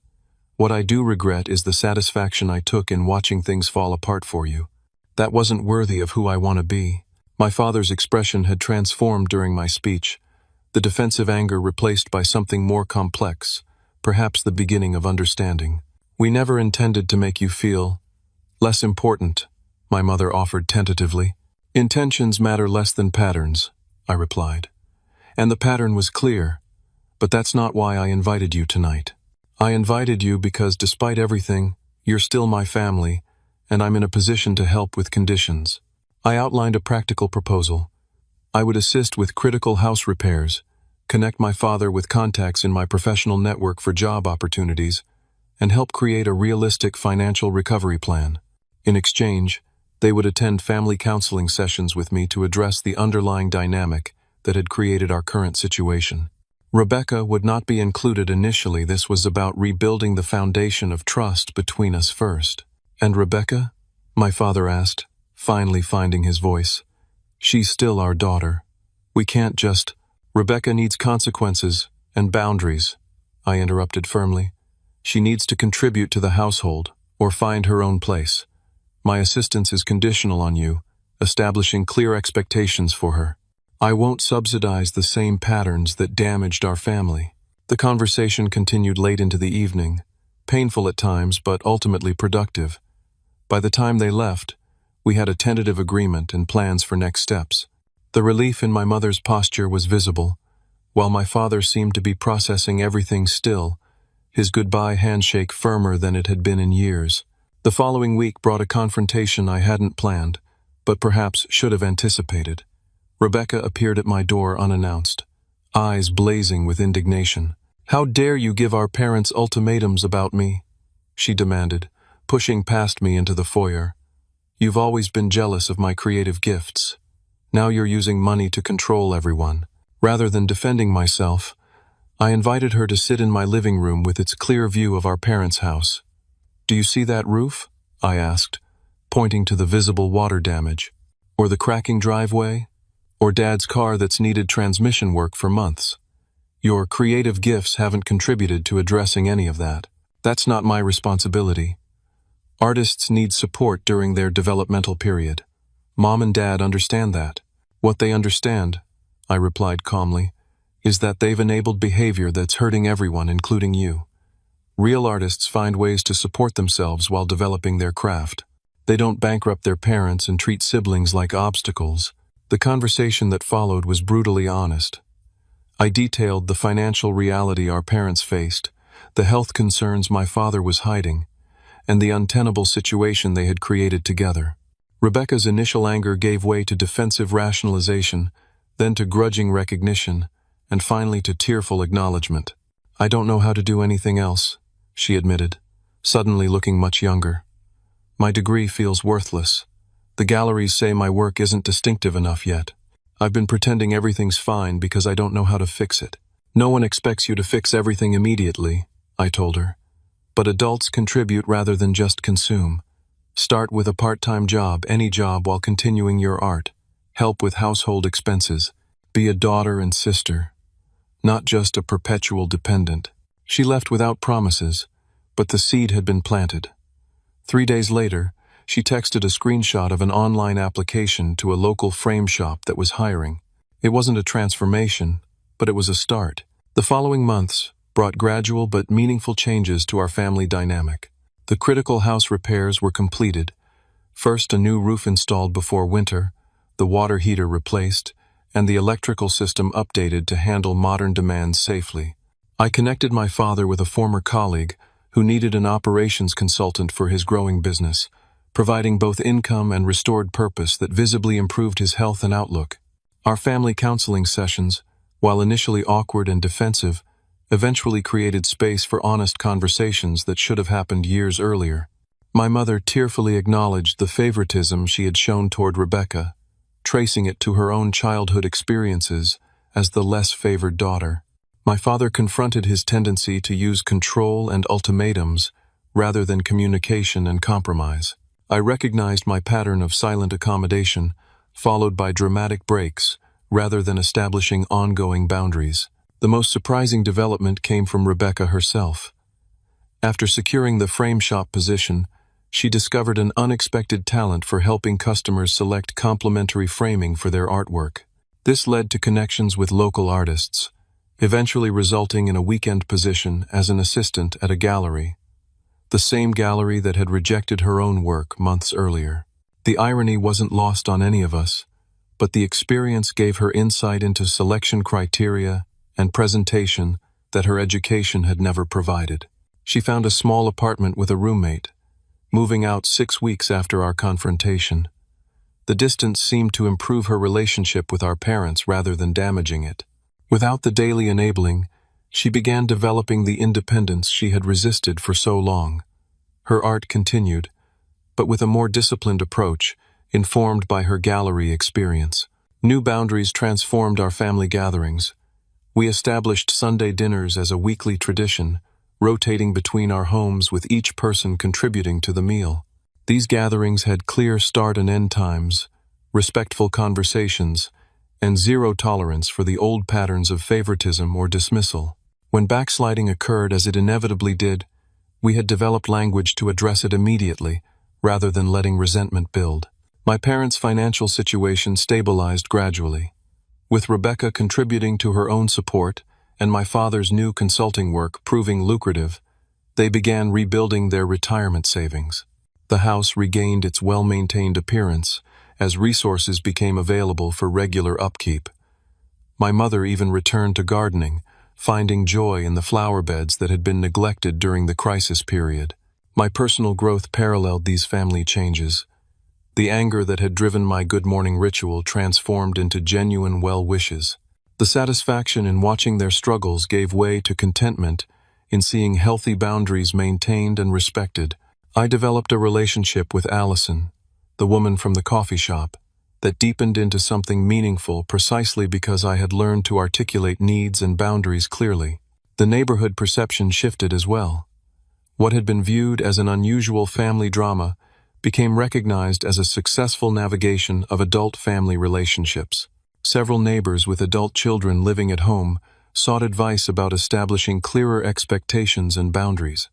What I do regret is the satisfaction I took in watching things fall apart for you. That wasn't worthy of who I want to be." My father's expression had transformed during my speech, the defensive anger replaced by something more complex, perhaps the beginning of understanding. "We never intended to make you feel less important," my mother offered tentatively. "Intentions matter less than patterns," I replied. And the pattern was clear. But that's not why I invited you tonight. I invited you because despite everything, you're still my family, and I'm in a position to help with conditions. I outlined a practical proposal. I would assist with critical house repairs, connect my father with contacts in my professional network for job opportunities, and help create a realistic financial recovery plan. In exchange, they would attend family counseling sessions with me to address the underlying dynamic that had created our current situation. Rebecca would not be included initially. This was about rebuilding the foundation of trust between us first. And Rebecca? My father asked, finally finding his voice. She's still our daughter. We can't just... Rebecca needs consequences and boundaries, I interrupted firmly. She needs to contribute to the household or find her own place. My assistance is conditional on you, establishing clear expectations for her. I won't subsidize the same patterns that damaged our family. The conversation continued late into the evening, painful at times but ultimately productive. By the time they left, we had a tentative agreement and plans for next steps. The relief in my mother's posture was visible, while my father seemed to be processing everything still, his goodbye handshake firmer than it had been in years. The following week brought a confrontation I hadn't planned, but perhaps should have anticipated. Rebecca appeared at my door unannounced, eyes blazing with indignation. "How dare you give our parents ultimatums about me?" she demanded, pushing past me into the foyer. "You've always been jealous of my creative gifts. Now you're using money to control everyone." Rather than defending myself, I invited her to sit in my living room with its clear view of our parents' house. "Do you see that roof?" I asked, pointing to the visible water damage. "Or the cracking driveway? Or Dad's car that's needed transmission work for months? Your creative gifts haven't contributed to addressing any of that. That's not my responsibility. Artists need support during their developmental period. Mom and Dad understand that. What they understand," I replied calmly, "is that they've enabled behavior that's hurting everyone, including you. Real artists find ways to support themselves while developing their craft. They don't bankrupt their parents and treat siblings like obstacles." The conversation that followed was brutally honest. I detailed the financial reality our parents faced, the health concerns my father was hiding, and the untenable situation they had created together. Rebecca's initial anger gave way to defensive rationalization, then to grudging recognition, and finally to tearful acknowledgement. "I don't know how to do anything else," she admitted, suddenly looking much younger. "My degree feels worthless. The galleries say my work isn't distinctive enough yet. I've been pretending everything's fine because I don't know how to fix it." "No one expects you to fix everything immediately," I told her. "But adults contribute rather than just consume. Start with a part-time job, any job, while continuing your art. Help with household expenses. Be a daughter and sister, not just a perpetual dependent." She left without promises, but the seed had been planted. 3 days later, she texted a screenshot of an online application to a local frame shop that was hiring. It wasn't a transformation, but it was a start. The following months brought gradual but meaningful changes to our family dynamic. The critical house repairs were completed. First, a new roof installed before winter, the water heater replaced, and the electrical system updated to handle modern demands safely. I connected my father with a former colleague who needed an operations consultant for his growing business, providing both income and restored purpose that visibly improved his health and outlook. Our family counseling sessions, while initially awkward and defensive, eventually created space for honest conversations that should have happened years earlier. My mother tearfully acknowledged the favoritism she had shown toward Rebecca, tracing it to her own childhood experiences as the less favored daughter. My father confronted his tendency to use control and ultimatums rather than communication and compromise. I recognized my pattern of silent accommodation, followed by dramatic breaks, rather than establishing ongoing boundaries. The most surprising development came from Rebecca herself. After securing the frame shop position, she discovered an unexpected talent for helping customers select complementary framing for their artwork. This led to connections with local artists, eventually resulting in a weekend position as an assistant at a gallery, the same gallery that had rejected her own work months earlier. The irony wasn't lost on any of us, but the experience gave her insight into selection criteria and presentation that her education had never provided. She found a small apartment with a roommate, moving out 6 weeks after our confrontation. The distance seemed to improve her relationship with our parents rather than damaging it. Without the daily enabling, she began developing the independence she had resisted for so long. Her art continued, but with a more disciplined approach, informed by her gallery experience. New boundaries transformed our family gatherings. We established Sunday dinners as a weekly tradition, rotating between our homes with each person contributing to the meal. These gatherings had clear start and end times, respectful conversations, and zero tolerance for the old patterns of favoritism or dismissal. When backsliding occurred, as it inevitably did, we had developed language to address it immediately, rather than letting resentment build. My parents' financial situation stabilized gradually. With Rebecca contributing to her own support and my father's new consulting work proving lucrative, they began rebuilding their retirement savings. The house regained its well-maintained appearance as resources became available for regular upkeep. My mother even returned to gardening, finding joy in the flower beds that had been neglected during the crisis period. My personal growth paralleled these family changes. The anger that had driven my good morning ritual transformed into genuine well wishes. The satisfaction in watching their struggles gave way to contentment in seeing healthy boundaries maintained and respected. I developed a relationship with Allison, the woman from the coffee shop, that deepened into something meaningful precisely because I had learned to articulate needs and boundaries clearly. The neighborhood perception shifted as well. What had been viewed as an unusual family drama became recognized as a successful navigation of adult family relationships. Several neighbors with adult children living at home sought advice about establishing clearer expectations and boundaries.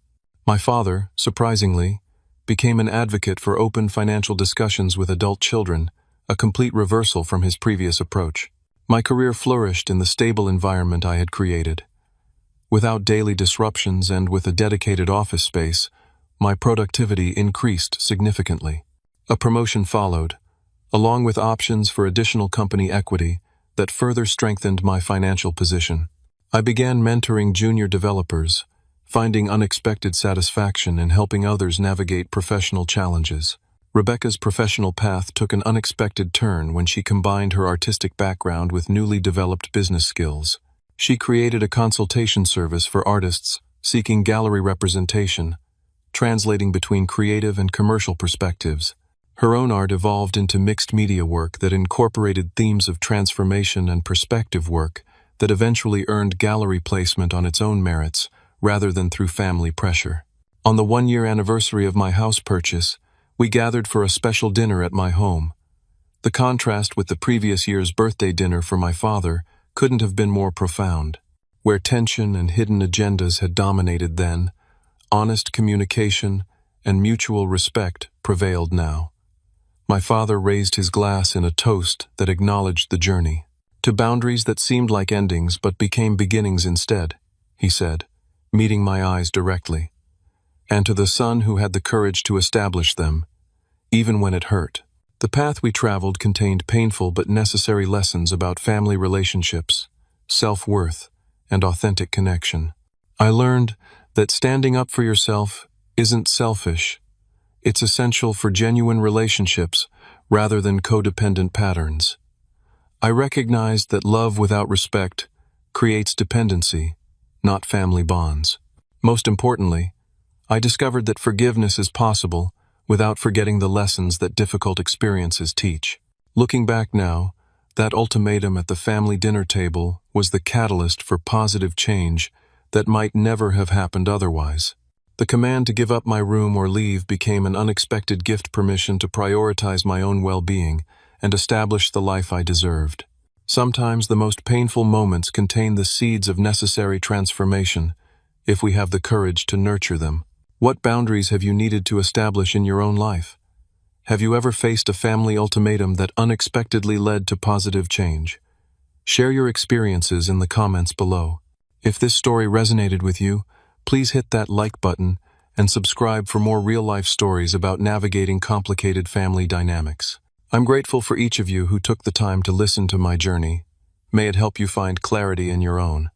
My father, surprisingly, became an advocate for open financial discussions with adult children, a complete reversal from his previous approach. My career flourished in the stable environment I had created. Without daily disruptions and with a dedicated office space, my productivity increased significantly. A promotion followed, along with options for additional company equity that further strengthened my financial position. I began mentoring junior developers, finding unexpected satisfaction in helping others navigate professional challenges. Rebecca's professional path took an unexpected turn when she combined her artistic background with newly developed business skills. She created a consultation service for artists seeking gallery representation, translating between creative and commercial perspectives. Her own art evolved into mixed media work that incorporated themes of transformation and perspective work that eventually earned gallery placement on its own merits, rather than through family pressure. On the 1-year anniversary of my house purchase, we gathered for a special dinner at my home. The contrast with the previous year's birthday dinner for my father couldn't have been more profound. Where tension and hidden agendas had dominated then, honest communication and mutual respect prevailed now. My father raised his glass in a toast that acknowledged the journey. To boundaries that seemed like endings but became beginnings instead, he said, meeting my eyes directly. And to the son who had the courage to establish them, even when it hurt. The path we traveled contained painful but necessary lessons about family relationships, self-worth, and authentic connection. I learned that standing up for yourself isn't selfish. It's essential for genuine relationships rather than codependent patterns. I recognized that love without respect creates dependency, not family bonds. Most importantly, I discovered that forgiveness is possible without forgetting the lessons that difficult experiences teach. Looking back now, that ultimatum at the family dinner table was the catalyst for positive change that might never have happened otherwise. The command to give up my room or leave became an unexpected gift permission to prioritize my own well-being and establish the life I deserved. Sometimes the most painful moments contain the seeds of necessary transformation, if we have the courage to nurture them. What boundaries have you needed to establish in your own life? Have you ever faced a family ultimatum that unexpectedly led to positive change? Share your experiences in the comments below. If this story resonated with you, please hit that like button and subscribe for more real-life stories about navigating complicated family dynamics. I'm grateful for each of you who took the time to listen to my journey. May it help you find clarity in your own.